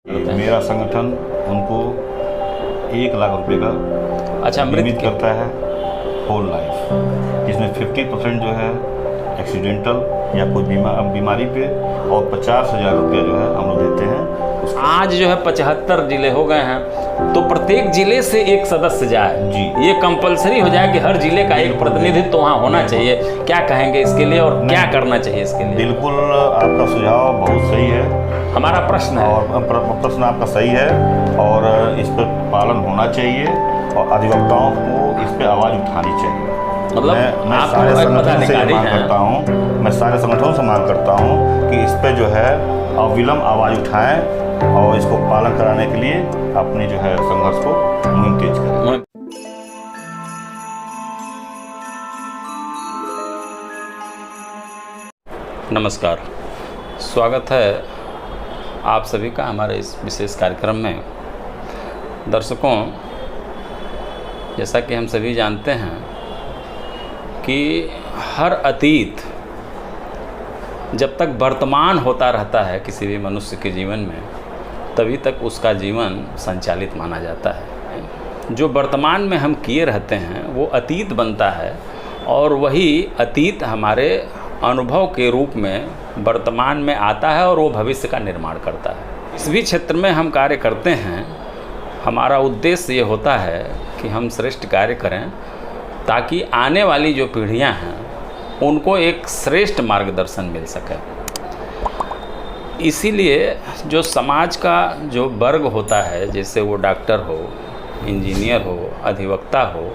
मेरा संगठन उनको 1 लाख रुपए का अच्छा बीमित करता है होल लाइफ, जिसमें 50% जो है एक्सीडेंटल या कोई बीमारी पे और 50,000 रुपया जो है हम लोग देते हैं। आज जो है 75 जिले हो गए हैं, तो प्रत्येक जिले से एक सदस्य जाए जी। ये कंपलसरी हो जाए कि हर जिले का एक प्रतिनिधित्व वहाँ होना चाहिए। क्या कहेंगे इसके लिए और क्या करना चाहिए इसके लिए? बिल्कुल, आपका सुझाव बहुत सही है। हमारा प्रश्न है और प्रश्न आपका सही है और इस पर पालन होना चाहिए और अधिवक्ताओं को इस पर आवाज़ उठानी चाहिए। मतलब मैं आप सारे एक संगठनों से पदाधिकारी मांग हैं। करता हूँ, मैं सारे संगठनों से मांग करता हूँ कि इस पे जो है अविलंब आवाज़ उठाएं और इसको पालन कराने के लिए अपनी जो है संघर्ष को मुहिम तेज करें। नमस्कार, स्वागत है आप सभी का हमारे इस विशेष कार्यक्रम में। दर्शकों, जैसा कि हम सभी जानते हैं कि हर अतीत जब तक वर्तमान होता रहता है किसी भी मनुष्य के जीवन में, तभी तक उसका जीवन संचालित माना जाता है। जो वर्तमान में हम किए रहते हैं वो अतीत बनता है और वही अतीत हमारे अनुभव के रूप में वर्तमान में आता है और वो भविष्य का निर्माण करता है। इस भी क्षेत्र में हम कार्य करते हैं। हमारा उद्देश्य ये होता है कि हम श्रेष्ठ कार्य करें ताकि आने वाली जो पीढ़ियां हैं उनको एक श्रेष्ठ मार्गदर्शन मिल सके। इसीलिए जो समाज का जो वर्ग होता है, जैसे वो डॉक्टर हो, इंजीनियर हो, अधिवक्ता हो,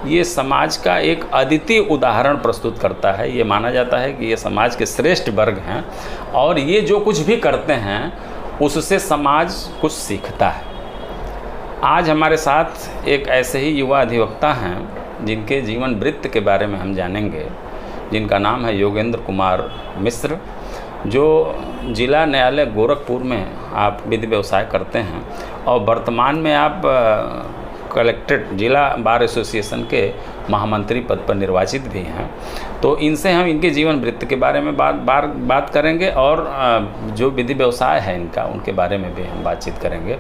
ये समाज का एक अद्वितीय उदाहरण प्रस्तुत करता है। ये माना जाता है कि ये समाज के श्रेष्ठ वर्ग हैं और ये जो कुछ भी करते हैं उससे समाज कुछ सीखता है। आज हमारे साथ एक ऐसे ही युवा अधिवक्ता हैं जिनके जीवन वृत्त के बारे में हम जानेंगे, जिनका नाम है योगेंद्र कुमार मिश्र, जो जिला न्यायालय गोरखपुर में आप विधि व्यवसाय करते हैं और वर्तमान में आप कलेक्ट्रेट जिला बार एसोसिएशन के महामंत्री पद पर निर्वाचित भी हैं। तो इनसे हम इनके जीवन वृत्त के बारे में बात करेंगे और जो विधि व्यवसाय है इनका, उनके बारे में भी हम बातचीत करेंगे।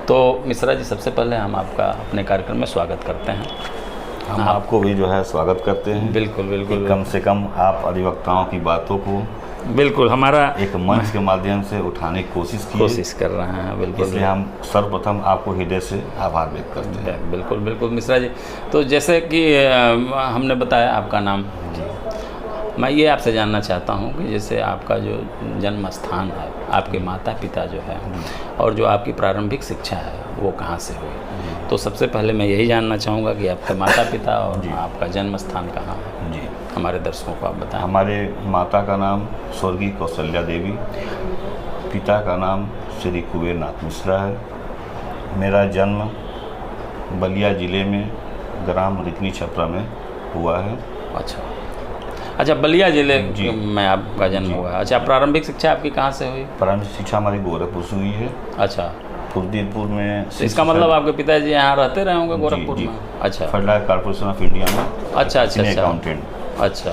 तो मिश्रा जी, सबसे पहले हम आपका अपने कार्यक्रम में स्वागत करते हैं। हम आपको भी जो है स्वागत करते हैं। बिल्कुल बिल्कुल। कम से कम आप अधिवक्ताओं की बातों को बिल्कुल हमारा एक मंच के माध्यम से उठाने की कोशिश कर रहे हैं। बिल्कुल, इसलिए हम सर्वप्रथम आपको हृदय से आभार व्यक्त करते हैं। बिल्कुल बिल्कुल मिश्रा जी। तो जैसे कि हमने बताया आपका नाम जी, मैं ये आपसे जानना चाहता हूँ कि जैसे आपका जो जन्म स्थान है, आपके माता पिता जो है और जो आपकी प्रारंभिक शिक्षा है वो कहाँ से हुई? तो सबसे पहले मैं यही जानना चाहूँगा कि आपके माता पिता और आपका जन्म स्थान कहाँ है? जी, हमारे दर्शकों को आप बताएं। हमारे माता का नाम स्वर्गीय कौशल्या देवी, पिता का नाम श्री कुबेर नाथ मिश्रा है। मेरा जन्म बलिया ज़िले में ग्राम रिकनी छपरा में हुआ है। अच्छा, बलिया जिले में आपका जन्म हुआ है। अच्छा, प्रारंभिक शिक्षा आपकी कहाँ से हुई? प्रारंभिक शिक्षा हमारी गोरखपुर से हुई है। अच्छा, फुलदीपुर में। तो इसका मतलब आपके पिताजी यहाँ रहते रहे होंगे गोरखपुर में? अच्छा, फर्टिलाइजर कॉर्पोरेशन ऑफ इंडिया में। अच्छा, अकाउंटेंट। अच्छा,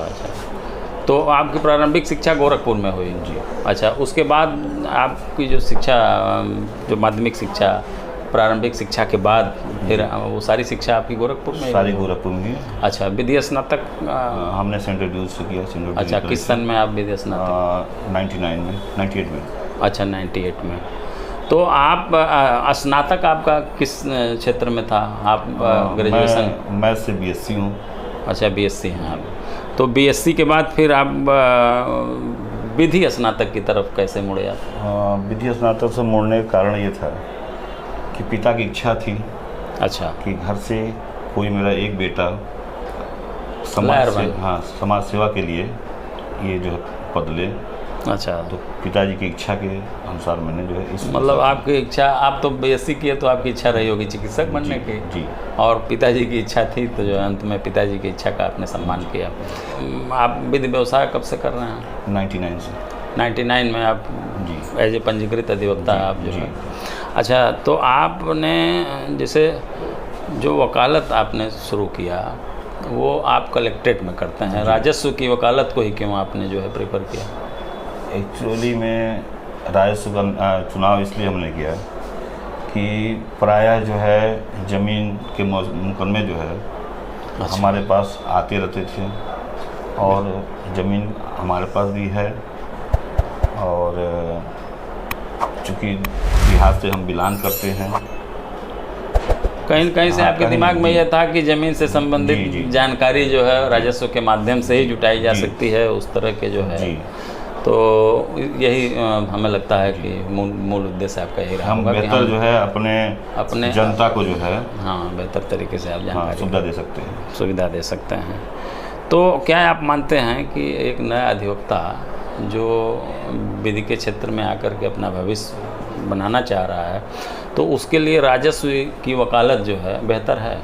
तो आपकी प्रारंभिक शिक्षा गोरखपुर में हुई जी। अच्छा, उसके बाद आपकी जो शिक्षा, जो माध्यमिक शिक्षा, प्रारंभिक शिक्षा के बाद फिर वो सारी शिक्षा आपकी गोरखपुर में? सारी गोरखपुर में। अच्छा, विधि स्नातक हमने सेंट्रल ड्यूज से किया। अच्छा, किस सन में आप विधि स्नातक? 98 में। अच्छा, 98 में। तो आप स्नातक आपका किस क्षेत्र में था? आप ग्रेजुएशन? मैं से बीएससी हूँ। अच्छा, बीएससी हैं आप। तो बीएससी के बाद फिर आप विधि स्नातक की तरफ कैसे मुड़े आप? विधि स्नातक से मुड़ने का कारण ये था कि पिता की इच्छा थी अच्छा कि घर से कोई मेरा एक बेटा समाज सेवा के लिए ये जो है पद ले। अच्छा, तो पिताजी की इच्छा के अनुसार मैंने जो है इस मतलब आपकी इच्छा, आप तो बीएससी किए तो आपकी इच्छा रही होगी चिकित्सक बनने की जी, और पिताजी की इच्छा थी, तो जो अंत में पिताजी की इच्छा का आपने सम्मान किया। आप विधि व्यवसाय कब से कर रहे हैं? 99 से। 99 में आप जी एज ए पंजीकृत अधिवक्ता आप जो है। अच्छा, तो आपने जैसे जो वकालत आपने शुरू किया वो आप कलेक्ट्रेट में करते हैं, राजस्व की वकालत को ही क्यों आपने जो है प्रेफर किया? एक्चुअली में राजस्व का चुनाव इसलिए हमने किया कि प्रायः जो है ज़मीन के मुकदमे जो है हमारे पास आते रहते थे, और ज़मीन हमारे पास भी है, और चूँकि बिहार से हम बिलोंग करते हैं, कहीं न कहीं से हाँ, आपके कहीं दिमाग में जी। यह था कि ज़मीन से संबंधित जी, जी। जानकारी जो है राजस्व के माध्यम से ही जुटाई जा जी। सकती है, उस तरह के जो है। जी। तो यही हमें लगता है कि मूल उद्देश्य आपका यही रहा हम होगा कि बेहतर जो है अपने जनता को जो है हाँ बेहतर तरीके से आप हाँ जानकारी सुविधा दे सकते हैं। सुविधा दे सकते हैं। तो क्या आप मानते हैं कि एक नया अधिवक्ता जो विधि के क्षेत्र में आकर के अपना भविष्य बनाना चाह रहा है, तो उसके लिए राजस्व की वकालत जो है बेहतर है?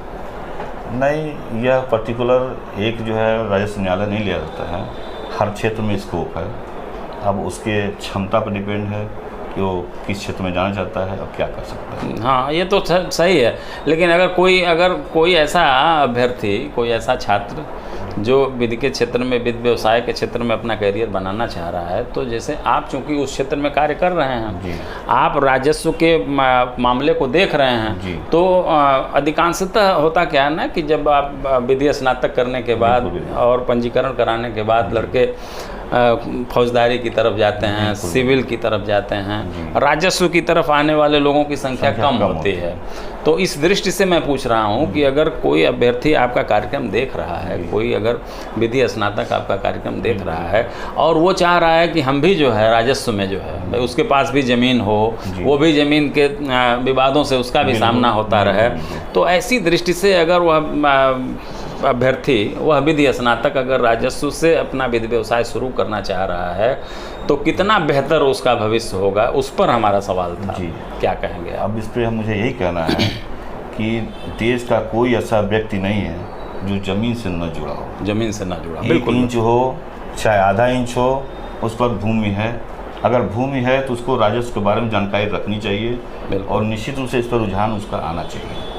नहीं, यह पर्टिकुलर एक जो है राजस्व न्यायालय नहीं लिया जाता है, हर क्षेत्र में स्कोप है। अब उसके क्षमता पर डिपेंड है कि वो किस क्षेत्र में जाना चाहता है और क्या कर सकता है। हाँ, ये तो सही है, लेकिन अगर कोई ऐसा अभ्यर्थी, कोई ऐसा छात्र जो विधि के क्षेत्र में, विधि व्यवसाय के क्षेत्र में अपना करियर बनाना चाह रहा है, तो जैसे आप चूँकि उस क्षेत्र में कार्य कर रहे हैं, जी। आप राजस्व के मामले को देख रहे हैं, जी। तो अधिकांशतः होता क्या है ना कि जब आप विधि स्नातक करने के बाद बिल्कुल। और पंजीकरण कराने के बाद लड़के फौजदारी की तरफ जाते हैं, सिविल की तरफ जाते हैं, राजस्व की तरफ आने वाले लोगों की संख्या कम होती है। तो इस दृष्टि से मैं पूछ रहा हूँ कि अगर कोई अभ्यर्थी आपका कार्यक्रम देख रहा है, कोई अगर विधि स्नातक आपका कार्यक्रम देख रहा है और वो चाह रहा है कि हम भी जो है राजस्व में जो है भाई उसके पास भी ज़मीन हो, वो भी ज़मीन के विवादों से उसका भी सामना होता रहे, तो ऐसी दृष्टि से अगर वह अभ्यर्थी, वह विधि स्नातक अगर राजस्व से अपना विधि व्यवसाय शुरू करना चाह रहा है, तो कितना बेहतर उसका भविष्य होगा, उस पर हमारा सवाल था। जी। क्या कहेंगे आप? अब इस पर मुझे यही कहना है कि देश का कोई ऐसा व्यक्ति नहीं है जो ज़मीन से न जुड़ा हो। ज़मीन से ना जुड़ा, 1 इंच हो चाहे आधा इंच हो, उस पर भूमि है। अगर भूमि है तो उसको राजस्व के बारे में जानकारी रखनी चाहिए और निश्चित रूप से इस पर रुझान उसका आना चाहिए।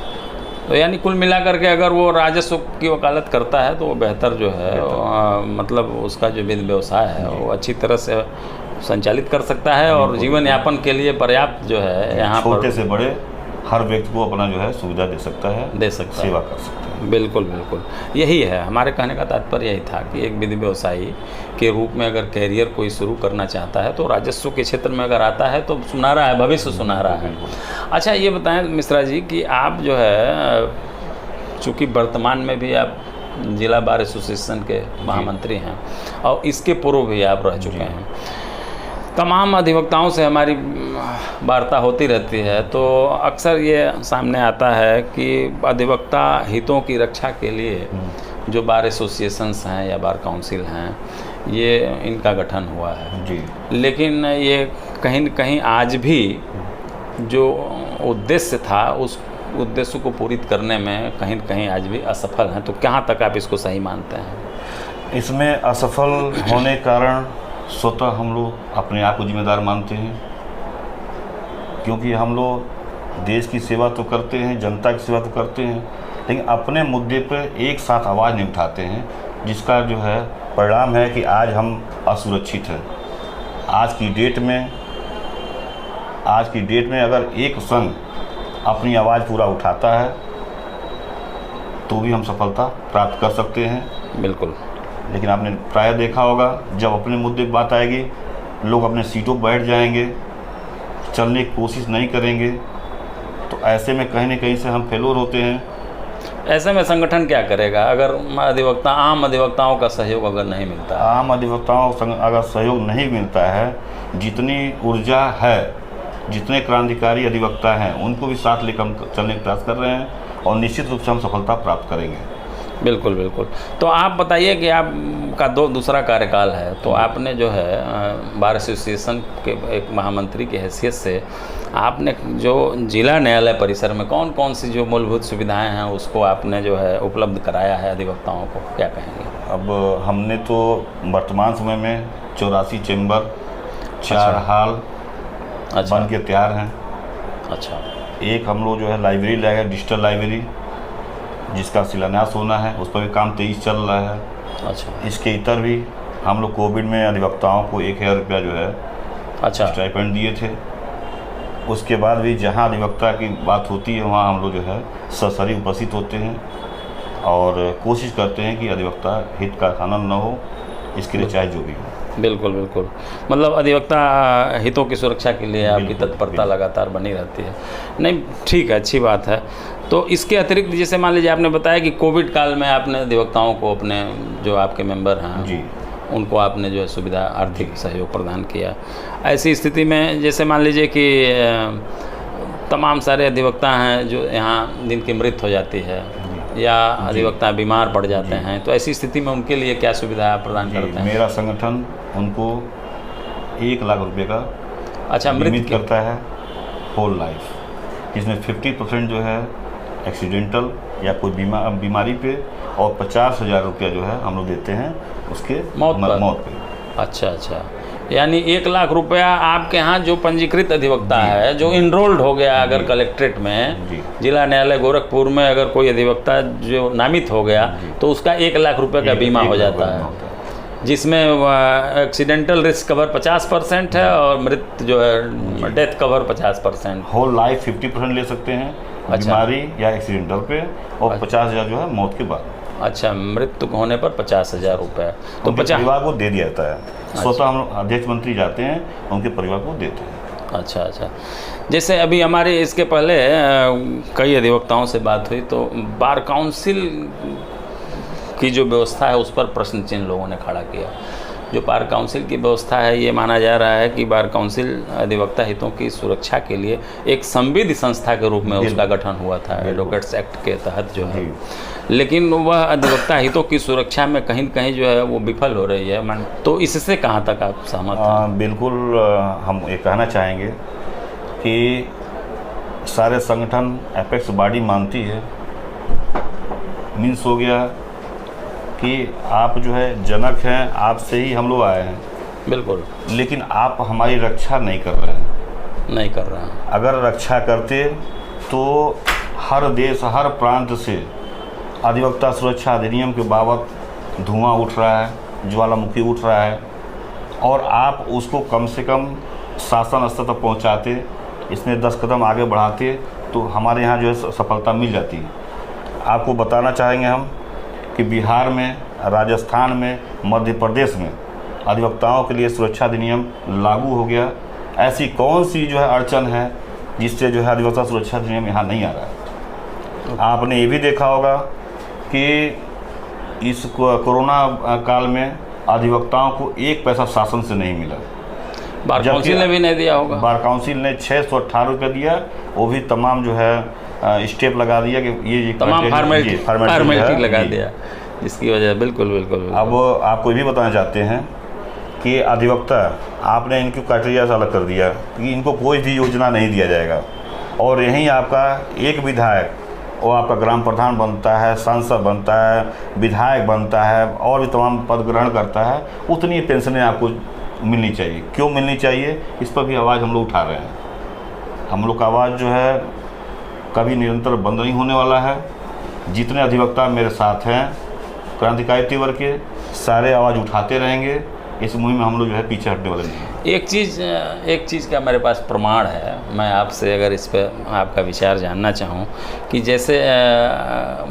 तो यानी कुल मिलाकर के अगर वो राजस्व की वकालत करता है तो वो बेहतर जो है मतलब उसका जो विधि व्यवसाय है वो अच्छी तरह से संचालित कर सकता है और जीवन यापन के लिए पर्याप्त जो है यहाँ पर छोटे से बड़े हर व्यक्ति को अपना जो है सुविधा दे सकता है, सेवा कर सकता है। बिल्कुल बिल्कुल, यही है हमारे कहने का तात्पर्य। यही था कि एक विधि व्यवसायी के रूप में अगर कैरियर कोई शुरू करना चाहता है तो राजस्व के क्षेत्र में अगर आता है तो सुनहरा है, भविष्य सुनहरा है। अच्छा, ये बताएं मिश्रा जी कि आप जो है चूँकि वर्तमान में भी आप जिला बार एसोसिएशन के महामंत्री हैं और इसके पूर्व भी आप रह चुके हैं, तमाम अधिवक्ताओं से हमारी वार्ता होती रहती है, तो अक्सर ये सामने आता है कि अधिवक्ता हितों की रक्षा के लिए जो बार एसोसिएशंस हैं या बार काउंसिल हैं, ये इनका गठन हुआ है जी। लेकिन ये कहीं न कहीं आज भी जो उद्देश्य था उस उद्देश्य को पूरी करने में कहीं न कहीं आज भी असफल हैं। तो कहाँ तक आप इसको सही मानते हैं? इसमें असफल होने के कारण स्वतः हम लोग अपने आप को जिम्मेदार मानते हैं, क्योंकि हम लोग देश की सेवा तो करते हैं, जनता की सेवा तो करते हैं, लेकिन अपने मुद्दे पर एक साथ आवाज़ नहीं उठाते हैं, जिसका जो है परिणाम है कि आज हम असुरक्षित हैं। आज की डेट में अगर एक संघ अपनी आवाज़ पूरा उठाता है तो भी हम सफलता प्राप्त कर सकते हैं। बिल्कुल। लेकिन आपने प्राय देखा होगा, जब अपने मुद्दे की बात आएगी लोग अपने सीटों पर बैठ जाएंगे, चलने की कोशिश नहीं करेंगे, तो ऐसे में कहीं न कहीं से हम फेलोर होते हैं। ऐसे में संगठन क्या करेगा अगर आम अधिवक्ताओं का सहयोग अगर नहीं मिलता है? आम अधिवक्ताओं को अगर सहयोग नहीं मिलता है, जितनी ऊर्जा है, जितने क्रांतिकारी अधिवक्ता हैं उनको भी साथ लेकर हम चलने का प्रयास कर रहे हैं और निश्चित रूप से हम सफलता प्राप्त करेंगे। बिल्कुल बिल्कुल। तो आप बताइए कि आपका दूसरा कार्यकाल है, तो आपने जो है बार एसोसिएशन के एक महामंत्री की हैसियत से आपने जो जिला न्यायालय परिसर में कौन कौन सी जो मूलभूत सुविधाएं हैं उसको आपने जो है उपलब्ध कराया है अधिवक्ताओं को, क्या कहेंगे? अब हमने तो वर्तमान समय में 84 चैम्बर, 4 हॉल बन के तैयार हैं। अच्छा। एक हम लोग जो है लाइब्रेरी लाए हैं, डिजिटल लाइब्रेरी, जिसका शिलान्यास होना है, उस पर भी काम तेज़ चल रहा है। अच्छा। इसके इतर भी हम लोग कोविड में अधिवक्ताओं को 1000 रुपया जो है अच्छा। स्टाइपेंड दिए थे। उसके बाद भी जहाँ अधिवक्ता की बात होती है वहाँ हम लोग जो है ससरी उपस्थित होते हैं और कोशिश करते हैं कि अधिवक्ता हित का खनन न हो, इसके लिए चाहे जो भी हो। बिल्कुल बिल्कुल, मतलब अधिवक्ता हितों की सुरक्षा के लिए आपकी बिल्कुल, तत्परता बिल्कुल। लगातार बनी रहती है। नहीं, ठीक है, अच्छी बात है। तो इसके अतिरिक्त जैसे मान लीजिए आपने बताया कि कोविड काल में आपने अधिवक्ताओं को, अपने जो आपके मेंबर हैं जी, उनको आपने जो है सुविधा, आर्थिक सहयोग प्रदान किया। ऐसी स्थिति में जैसे मान लीजिए कि तमाम सारे अधिवक्ता हैं जो यहाँ जिनकी मृत्यु हो जाती है या अधिवक्ता बीमार पड़ जाते हैं, तो ऐसी स्थिति में उनके लिए क्या सुविधा आप प्रदान जी, करते हैं? मेरा संगठन उनको 1 लाख रुपए का अच्छा, बीमित मृत्यु करता है होल लाइफ, जिसमें 50% जो है एक्सीडेंटल या कोई बीमारी पे और 50,000 रुपया जो है हम लोग देते हैं उसके मौत पे। अच्छा अच्छा, यानी 1 लाख रुपया आपके यहाँ जो पंजीकृत अधिवक्ता है, जो इनरोल्ड हो गया अगर कलेक्ट्रेट में, जी। जिला न्यायालय गोरखपुर में अगर कोई अधिवक्ता जो नामित हो गया तो उसका 1 लाख रुपए का बीमा हो जाता है, जिसमें एक्सीडेंटल रिस्क कवर 50% है और मृत्यु जो है डेथ कवर 50%। होल लाइफ 50% ले सकते हैं बीमारी या एक्सीडेंटल पे, और 50,000 जो है मौत के बाद। अच्छा, मृत्यु होने पर 50,000 रुपये तो उनके परिवार को दे दिया जाता है। स्वतः हम अध्यक्ष मंत्री जाते हैं, उनके परिवार को देते हैं। अच्छा अच्छा, जैसे अभी हमारे इसके पहले कई अधिवक्ताओं से बात हुई तो बार काउंसिल की जो व्यवस्था है उस पर प्रश्न चिन्ह लोगों ने खड़ा किया। जो बार काउंसिल की व्यवस्था है, ये माना जा रहा है कि बार काउंसिल अधिवक्ता हितों की सुरक्षा के लिए एक संविध संस्था के रूप में उसका गठन हुआ था एडवोकेट्स एक्ट के तहत जो है, लेकिन वह अधिवक्ता हितों की सुरक्षा में कहीं न कहीं जो है वो विफल हो रही है। तो इससे कहाँ तक आप सहमत हैं? बिल्कुल, हम ये कहना चाहेंगे कि सारे संगठन एपेक्स बॉडी मानती है, मीन्स हो गया कि आप जो है जनक हैं, आपसे ही हम लोग आए हैं। बिल्कुल, लेकिन आप हमारी रक्षा नहीं कर रहे हैं। नहीं कर रहे हैं। अगर रक्षा करते तो हर देश, हर प्रांत से अधिवक्ता सुरक्षा अधिनियम के बाबत धुआं उठ रहा है, ज्वालामुखी उठ रहा है, और आप उसको कम से कम शासन स्तर तक पहुंचाते, इसमें 10 कदम आगे बढ़ाते तो हमारे यहाँ जो है सफलता मिल जाती है। आपको बताना चाहेंगे हम कि बिहार में, राजस्थान में, मध्य प्रदेश में अधिवक्ताओं के लिए सुरक्षा अधिनियम लागू हो गया। ऐसी कौन सी जो है अड़चन है जिससे जो है अधिवक्ता सुरक्षा अधिनियम यहाँ नहीं आ रहा है? आपने ये भी देखा होगा कि इस कोरोना काल में अधिवक्ताओं को 1 पैसा शासन से नहीं मिला। बार काउंसिल ने भी नहीं दिया होगा। बार काउंसिल ने 618 रुपये दिया, वो भी तमाम जो है स्टेप लगा दिया कि ये तमाम फॉर्मेलिटी लगा दिया, जिसकी वजह बिल्कुल बिल्कुल। अब आपको ये भी बताना चाहते हैं कि अधिवक्ता, आपने इनकी क्राइटेरिया से अलग कर दिया कि इनको कोई भी योजना नहीं दिया जाएगा, और यहीं आपका एक विधायक, वो आपका ग्राम प्रधान बनता है, सांसद बनता है, विधायक बनता है और भी तमाम पद ग्रहण करता है, उतनी पेंशनें आपको मिलनी चाहिए। क्यों मिलनी चाहिए, इस पर भी आवाज़ हम लोग उठा रहे हैं। हम लोग का आवाज़ जो है कभी निरंतर बंद नहीं होने वाला है। जितने अधिवक्ता मेरे साथ हैं क्रांतिकारी तीव्र के, सारे आवाज़ उठाते रहेंगे। इस मुहिम में हम लोग जो है पीछे हटने वाले नहीं हैं। एक चीज़ का मेरे पास प्रमाण है, मैं आपसे अगर इस पर आपका विचार जानना चाहूँ कि जैसे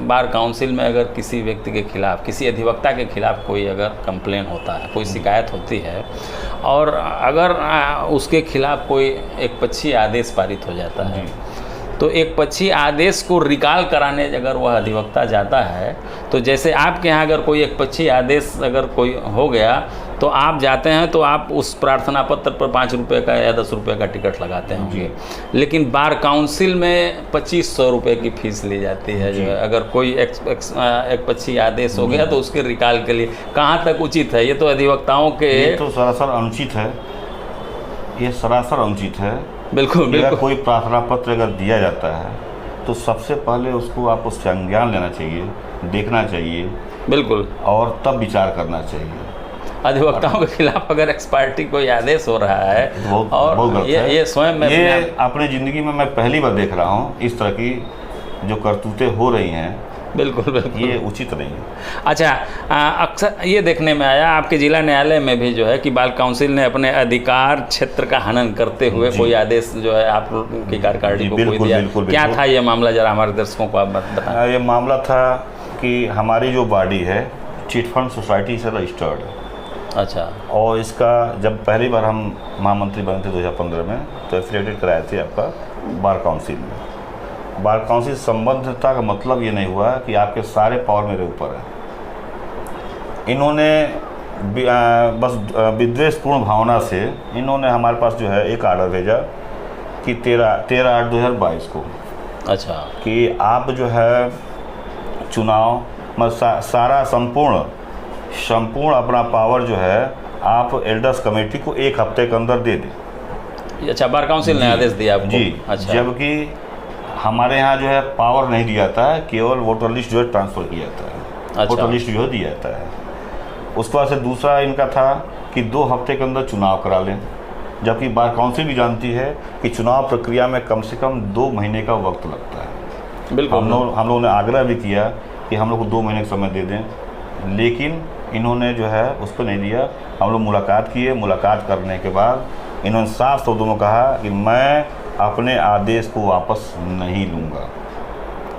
बार काउंसिल में अगर किसी व्यक्ति के खिलाफ, किसी अधिवक्ता के खिलाफ कोई अगर कंप्लेन होता है, कोई शिकायत होती है, और अगर उसके खिलाफ कोई एक पक्षीय आदेश पारित हो जाता है, तो एक पक्षी आदेश को रिकॉल कराने अगर वह अधिवक्ता जाता है, तो जैसे आपके यहाँ अगर कोई एक पक्षी आदेश अगर कोई हो गया तो आप जाते हैं तो आप उस प्रार्थना पत्र पर 5 रुपये का या 10 रुपये का टिकट लगाते होंगे, लेकिन बार काउंसिल में 2500 रुपये की फीस ली जाती है। जो है अगर कोई एक पक्षी आदेश हो गया तो उसके रिकॉल के लिए कहाँ तक उचित है? ये तो अधिवक्ताओं के, ये तो सरासर अनुचित है, ये सरासर अनुचित है। बिल्कुल बिल्कुल। अगर कोई प्रार्थना पत्र अगर दिया जाता है तो सबसे पहले उसको आप उससे संज्ञान लेना चाहिए, देखना चाहिए, बिल्कुल, और तब विचार करना चाहिए। अधिवक्ताओं के खिलाफ अगर एक्सपार्टी कोई आदेश हो रहा है और बहुत ये स्वयं में, ये अपनी ज़िंदगी में मैं पहली बार देख रहा हूँ इस तरह की जो करतूतें हो रही हैं बिल्कुल बिल्कुल, ये उचित नहीं है। अच्छा, अक्सर ये देखने में आया आपके जिला न्यायालय में भी जो है कि बाल काउंसिल ने अपने अधिकार क्षेत्र का हनन करते हुए कोई आदेश जो है आप की कार्यकारिणी को कोई दिया, क्या था ये मामला, जरा हमारे दर्शकों को आप बताएं। ये मामला था कि हमारी जो बॉडी है चिट फंड सोसाइटी से रजिस्टर्ड है। अच्छा, और इसका जब पहली बार हम महामंत्री बने थे 2015 में, तो एफिलिएटेड कराए थे आपका बार काउंसिल में। बार काउंसिल संबद्धता का मतलब ये नहीं हुआ कि आपके सारे पावर मेरे ऊपर है। इन्होंने बस विद्वेषपूर्ण भावना से इन्होंने हमारे पास जो है एक आर्डर भेजा कि 13/8/2022 को, अच्छा, कि आप जो है चुनाव मतलब सारा संपूर्ण अपना पावर जो है आप एल्डर्स कमेटी को 1 हफ्ते के अंदर दे दें। अच्छा, बार काउंसिल ने आदेश दिया आपको? जी। अच्छा, जबकि हमारे यहाँ जो है पावर नहीं दिया जाता है, केवल वोटर लिस्ट जो है ट्रांसफ़र किया जाता है। अच्छा। वोटर लिस्ट जो है दिया जाता है। उसके बाद से दूसरा इनका था कि 2 हफ्ते के अंदर चुनाव करा लें, जबकि बार काउंसिल भी जानती है कि चुनाव प्रक्रिया में कम से कम 2 महीने का वक्त लगता है। बिल्कुल, हम लोगों ने आग्रह भी किया कि हम लोग को 2 महीने का समय दे दें, लेकिन इन्होंने जो है उस पर नहीं दिया। हम लोग मुलाकात किए, मुलाकात करने के बाद इन्होंने साफ शब्दों में कहा कि मैं अपने आदेश को वापस नहीं लूँगा।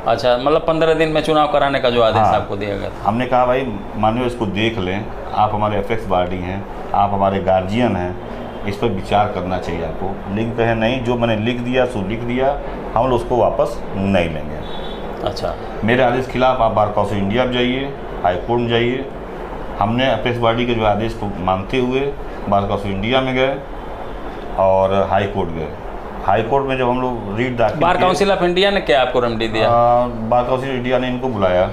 अच्छा, मतलब 15 दिन में चुनाव कराने का जो आदेश हाँ। आपको दिया गया था। हमने कहा भाई माननीय इसको देख लें, आप हमारे एपेक्स बॉडी हैं, आप हमारे गार्जियन हैं, इस पर विचार करना चाहिए आपको। लेकिन कहे नहीं, जो मैंने लिख दिया सो लिख दिया, हम लोग उसको वापस नहीं लेंगे। अच्छा, मेरे आदेश के खिलाफ आप बार काउंसिल इंडिया में जाइए, हाई कोर्ट में जाइए। हमने एपेक्स बॉडी के जो आदेश को मानते हुए बार काउंसिल इंडिया में गए और हाई कोर्ट गए। हाई कोर्ट में जब हम लोग रीट दाखिल बार काउंसिल ऑफ इंडिया ने क्या आपको रेमेडी दिया? बार काउंसिल इंडिया ने इनको बुलाया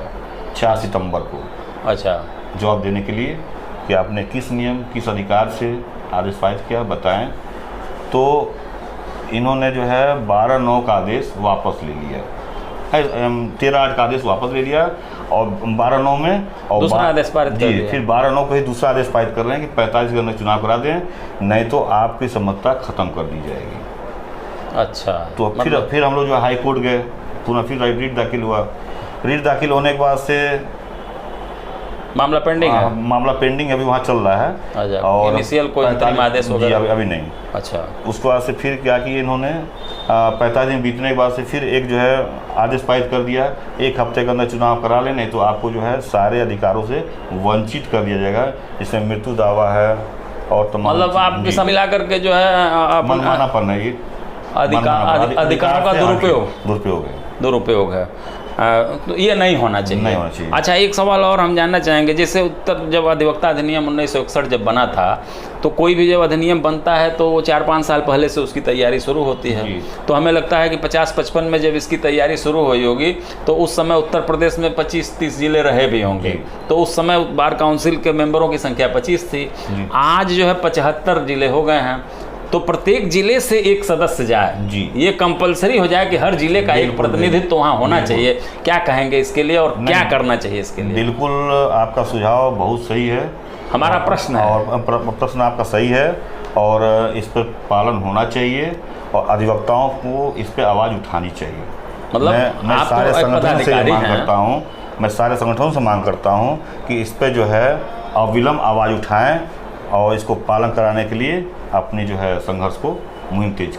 6 सितंबर को, अच्छा, जवाब देने के लिए कि आपने किस नियम किस अधिकार से आदेश पारित किया बताएं। तो इन्होंने जो है 12/9 का आदेश वापस ले लिया, 13/8 का आदेश वापस ले लिया और 12/9 में और दूसरा आदेश पारित कर दिया। फिर 12/9 को ही दूसरा आदेश पारित कर रहे हैं कि 45 के अंदर चुनाव करा दें, नहीं तो आपकी सम्मतता खत्म कर दी जाएगी। अच्छा, तो फिर हम लोग जो हाई कोर्ट गए, पुनः फिर रीट दाखिल हुआ। रीट दाखिल होने के बाद से मामला पेंडिंग है? मामला पेंडिंग अभी वहाँ चल रहा है। अच्छा, और इनिशियल कोई अंतरिम आदेश जी वगैरह अभी नहीं। अच्छा, उसके बाद से फिर क्या किया इन्होंने, 45 दिन बीतने के बाद से फिर एक जो है आदेश पारित कर दिया, 1 हफ्ते के अंदर चुनाव करा लें, नहीं तो आपको जो है सारे अधिकारों से वंचित कर दिया जाएगा। इसमें मृत्यु दावा है और तमाम, मतलब आप सब मिला करके जो है मनमाना पर नहीं, अधिकारों का दुरुपयोग है। तो ये नहीं होना चाहिए। अच्छा, एक सवाल और हम जानना चाहेंगे, जैसे जब अधिवक्ता अधिनियम 1961 जब बना था, तो कोई भी जब अधिनियम बनता है तो 4-5 साल पहले से उसकी तैयारी शुरू होती है। तो हमें लगता है कि 50-55 में जब इसकी तैयारी शुरू हुई होगी तो उस समय उत्तर प्रदेश में 25-30 जिले रहे भी होंगे, तो उस समय बार काउंसिल के मेंबरों की संख्या 25 थी। आज जो है 75 जिले हो गए हैं, तो प्रत्येक जिले से एक सदस्य जाए जी, ये कंपलसरी हो जाए कि हर जिले का एक प्रतिनिधित्व तो वहाँ होना चाहिए। क्या कहेंगे इसके लिए और क्या करना चाहिए इसके लिए? बिल्कुल, आपका सुझाव बहुत सही है, हमारा प्रश्न है और प्रश्न आपका सही है और इस पर पालन होना चाहिए और अधिवक्ताओं को इस पर आवाज़ उठानी चाहिए। मतलब मैं सारे संगठनों से मांग करता हूँ, मैं सारे संगठनों से मांग करता हूँ कि इस पर जो है अविलंब आवाज़ उठाएं और इसको पालन कराने के लिए अपनी जो है संघर्ष को मुहिम तेज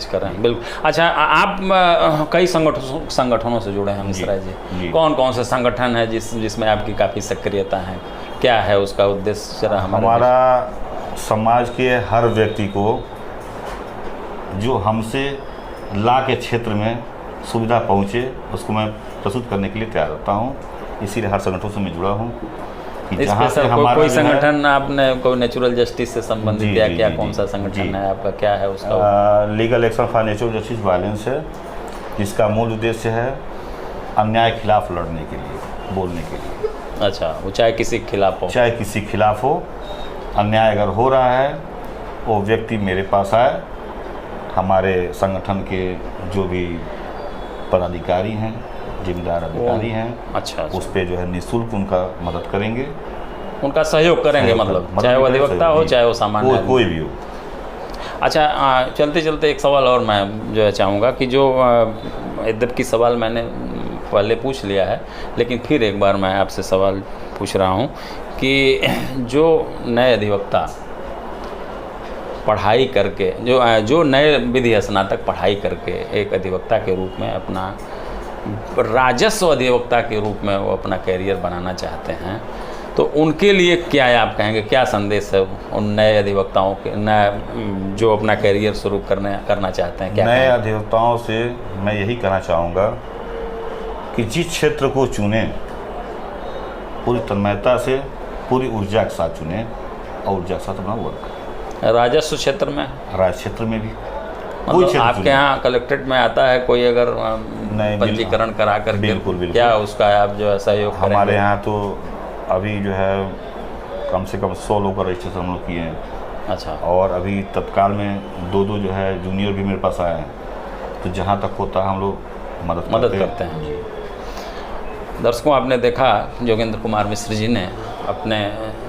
करें। बिल्कुल। अच्छा, आप कई संगठनों से जुड़े हैं मिश्रा जी, कौन कौन से संगठन है जिसमें आपकी काफ़ी सक्रियता है, क्या है उसका उद्देश्य? जरा हमारा समाज के हर व्यक्ति को जो हमसे ला के क्षेत्र में सुविधा पहुँचे उसको मैं प्रस्तुत करने के लिए तैयार रहता हूँ, इसीलिए हर संगठनों से मैं जुड़ा हूँ। कोई संगठन आपने कोई नेचुरल जस्टिस से संबंधित या क्या, कौन सा संगठन है आपका, क्या है उसका? Legal action for natural justice violence है, जिसका मूल उद्देश्य है अन्याय के खिलाफ लड़ने के लिए, बोलने के लिए। अच्छा, वो चाहे किसी के खिलाफ हो, चाहे किसी के खिलाफ हो, अन्याय अगर हो रहा है वो व्यक्ति मेरे पास आए, हमारे संगठन के जो भी पदाधिकारी हैं, जिम्मेदार अधिकारी हैं, अच्छा, उस पर जो है निःशुल्क उनका मदद करेंगे, उनका सहयोग करेंगे, मतलब चाहे वो अधिवक्ता हो चाहे वो सामान्य कोई भी हो। अच्छा, चलते चलते एक सवाल और मैं जो है चाहूँगा कि जो यद्यपि सवाल मैंने पहले पूछ लिया है, लेकिन फिर एक बार मैं आपसे सवाल पूछ रहा हूँ कि जो नए अधिवक्ता पढ़ाई करके जो नए विधि स्नातक पढ़ाई करके एक अधिवक्ता के रूप में अपना राजस्व अधिवक्ता के रूप में वो अपना कैरियर बनाना चाहते हैं, तो उनके लिए क्या आप कहेंगे, क्या संदेश है उन नए अधिवक्ताओं के, नए जो अपना कैरियर शुरू करना चाहते हैं? क्या नए अधिवक्ताओं से मैं यही कहना चाहूँगा कि जिस क्षेत्र को चुने पूरी तन्मयता से, पूरी ऊर्जा के साथ चुने और ऊर्जा के साथ अपना वर्क। राजस्व क्षेत्र में, राज्य क्षेत्र में भी मतलब आपके यहाँ कलेक्ट्रेट में आता है कोई अगर पंजीकरण करा कर, बिल्कुल क्या उसका आप जो है सहयोग करेंगे? हमारे यहाँ तो अभी जो है कम से कम 100 लोग का रजिस्ट्रेशन हम लोग किए हैं। अच्छा। और अभी तत्काल में 2 जो है जूनियर भी मेरे पास आए हैं, तो जहाँ तक होता है हम लोग मदद करते हैं। दर्शकों, आपने देखा जोगेंद्र कुमार मिश्र जी ने अपने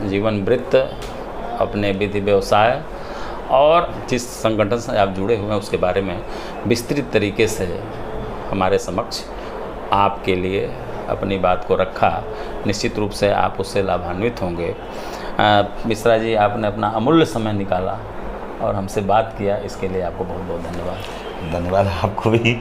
जीवन वृत्त, अपने विधि व्यवसाय और जिस संगठन से आप जुड़े हुए हैं उसके बारे में विस्तृत तरीके से हमारे समक्ष आपके लिए अपनी बात को रखा। निश्चित रूप से आप उससे लाभान्वित होंगे। मिश्रा जी, आपने अपना अमूल्य समय निकाला और हमसे बात किया, इसके लिए आपको बहुत बहुत धन्यवाद। धन्यवाद आपको भी।